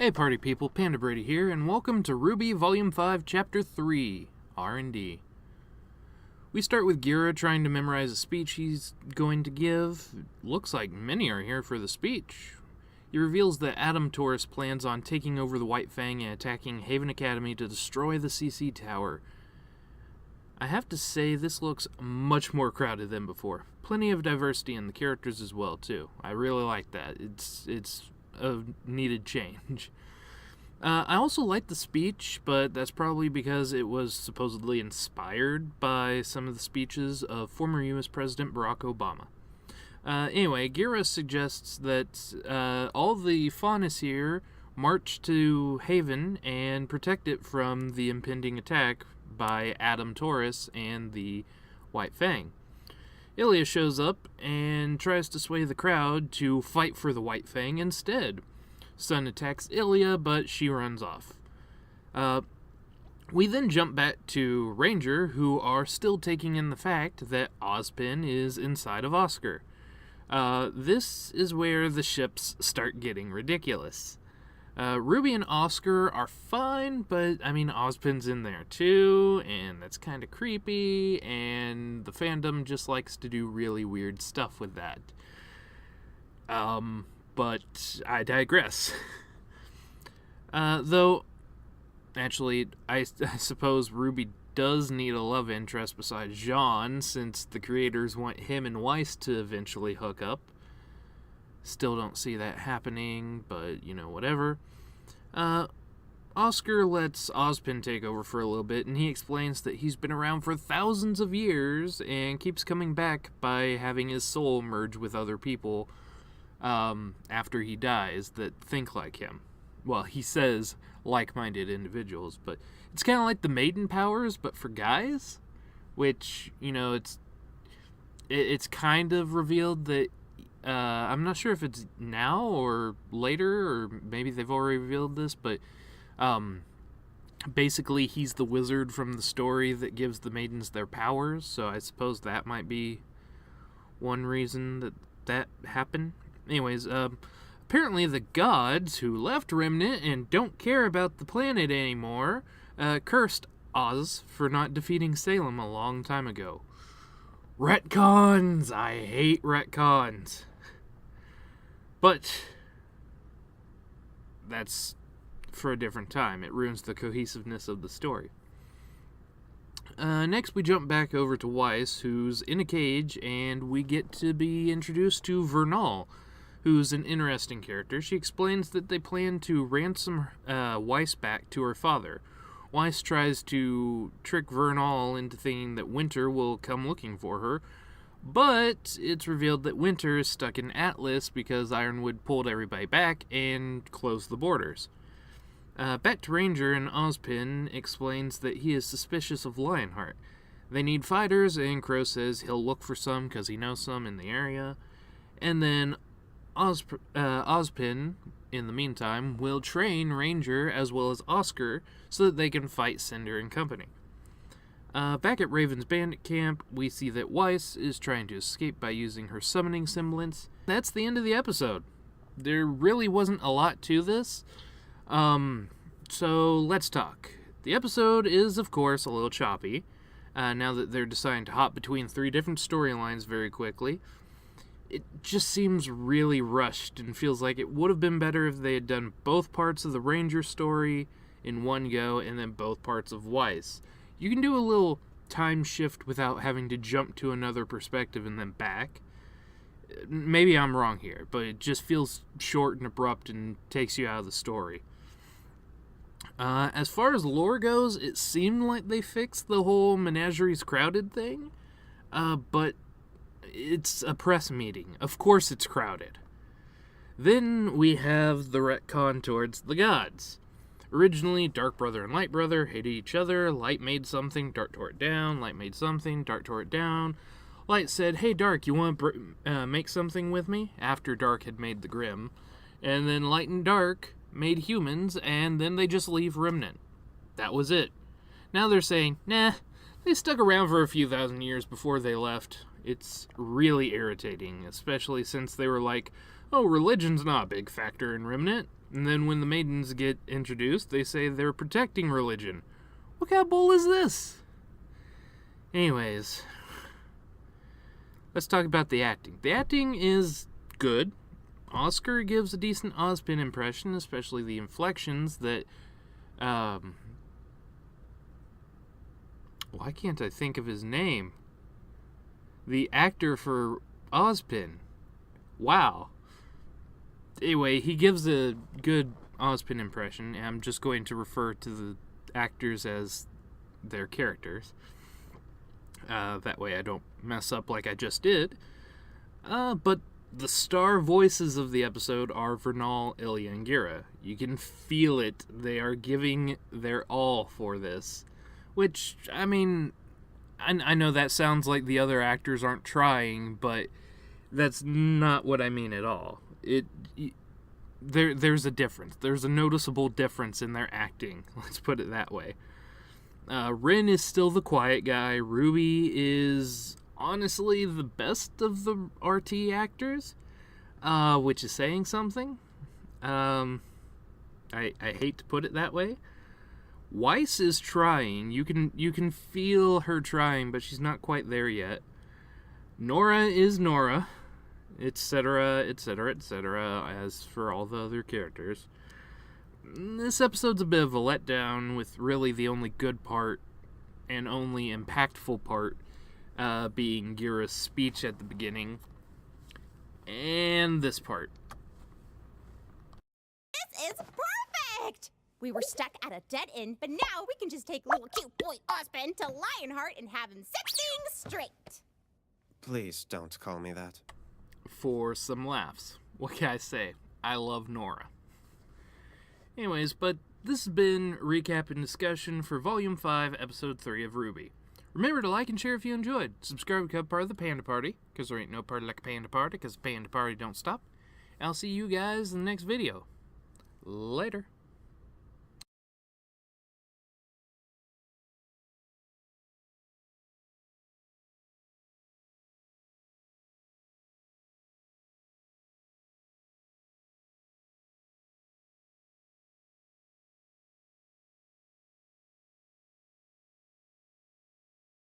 Hey party people, PandaBrady here, and welcome to RWBY Volume 5, Chapter 3, R&D. We start with Gira trying to memorize a speech he's going to give. Looks like many are here for the speech. He reveals that Adam Taurus plans on taking over the White Fang and attacking Haven Academy to destroy the CC Tower. I have to say, this looks much more crowded than before. Plenty of diversity in the characters as well, too. I really like that. It's a needed change. I also like the speech, but that's probably because it was supposedly inspired by some of the speeches of former U.S. President Barack Obama. Anyway, Gira suggests that all the faunus here march to Haven and protect it from the impending attack by Adam Taurus and the White Fang. Ilya shows up and tries to sway the crowd to fight for the White Fang instead. Sun attacks Ilya, but she runs off. We then jump back to Ranger, who are still taking in the fact that Ozpin is inside of Oscar. This is where the ships start getting ridiculous. Ruby and Oscar are fine, but, Ozpin's in there too, and that's kind of creepy, and the fandom just likes to do really weird stuff with that. But I digress. Though, actually, I suppose Ruby does need a love interest besides Jean, since the creators want him and Weiss to eventually hook up. Still don't see that happening, but, whatever. Oscar lets Ozpin take over for a little bit, and he explains that he's been around for thousands of years and keeps coming back by having his soul merge with other people after he dies that think like him. Well, he says like-minded individuals, but it's kind of like the Maiden powers, but for guys, which, it's kind of revealed that I'm not sure if it's now or later, or maybe they've already revealed this, but basically he's the wizard from the story that gives the maidens their powers, so I suppose that might be one reason that happened. Anyways, apparently the gods who left Remnant and don't care about the planet anymore cursed Oz for not defeating Salem a long time ago. Retcons! I hate retcons. But that's for a different time. It ruins the cohesiveness of the story. Next, we jump back over to Weiss, who's in a cage, and we get to be introduced to Vernal, who's an interesting character. She explains that they plan to ransom Weiss back to her father. Weiss tries to trick Vernal into thinking that Winter will come looking for her, but it's revealed that Winter is stuck in Atlas because Ironwood pulled everybody back and closed the borders. Back to Ranger, and Ozpin explains that he is suspicious of Lionheart. They need fighters, and Crow says he'll look for some because he knows some in the area. And then Ozpin, in the meantime, will train Ranger as well as Oscar so that they can fight Cinder and company. Back at Raven's bandit camp, we see that Weiss is trying to escape by using her summoning semblance. That's the end of the episode. There really wasn't a lot to this. So let's talk. The episode is, of course, a little choppy, now that they're deciding to hop between 3 different storylines very quickly. It just seems really rushed and feels like it would have been better if they had done both parts of the Ranger story in one go and then both parts of Weiss. You can do a little time shift without having to jump to another perspective and then back. Maybe I'm wrong here, but it just feels short and abrupt and takes you out of the story. As far as lore goes, it seemed like they fixed the whole Menageries Crowded thing, but it's a press meeting. Of course it's crowded. Then we have the retcon towards the gods. Originally, Dark Brother and Light Brother hated each other. Light made something, Dark tore it down. Light made something, Dark tore it down. Light said, "Hey Dark, you want to make something with me?" After Dark had made the Grimm. And then Light and Dark made humans, and then they just leave Remnant. That was it. Now they're saying, nah, they stuck around for a few thousand years before they left. It's really irritating, especially since they were like, oh, religion's not a big factor in Remnant. And then when the maidens get introduced, they say they're protecting religion. What kind of bull is this? Anyways, let's talk about the acting. The acting is good. Oscar gives a decent Ozpin impression, especially the inflections that, why can't I think of his name? The actor for Ozpin. Wow. Anyway, he gives a good Ozpin impression, and I'm just going to refer to the actors as their characters. That way I don't mess up like I just did. But the star voices of the episode are Vernal, Ilya, and Gira. You can feel it. They are giving their all for this. Which, I mean, I know that sounds like the other actors aren't trying, but that's not what I mean at all. There's a difference. There's a noticeable difference in their acting. Let's put it that way. Rin is still the quiet guy. Ruby is honestly the best of the RT actors, which is saying something. I hate to put it that way. Weiss is trying. You can feel her trying, but she's not quite there yet. Nora is Nora, etc., etc., etc., as for all the other characters. This episode's a bit of a letdown, with really the only good part and only impactful part being Gira's speech at the beginning, and this part. This is perfect! We were stuck at a dead end, but now we can just take little cute boy Ozpin to Lionheart and have him set things straight. Please don't call me that. For some laughs. What can I say? I love Nora. Anyways, but this has been recap and discussion for Volume 5, Episode 3 of RWBY. Remember to like and share if you enjoyed. Subscribe to become part of the Panda Party, because there ain't no party like a Panda Party, because Panda Party don't stop. I'll see you guys in the next video. Later.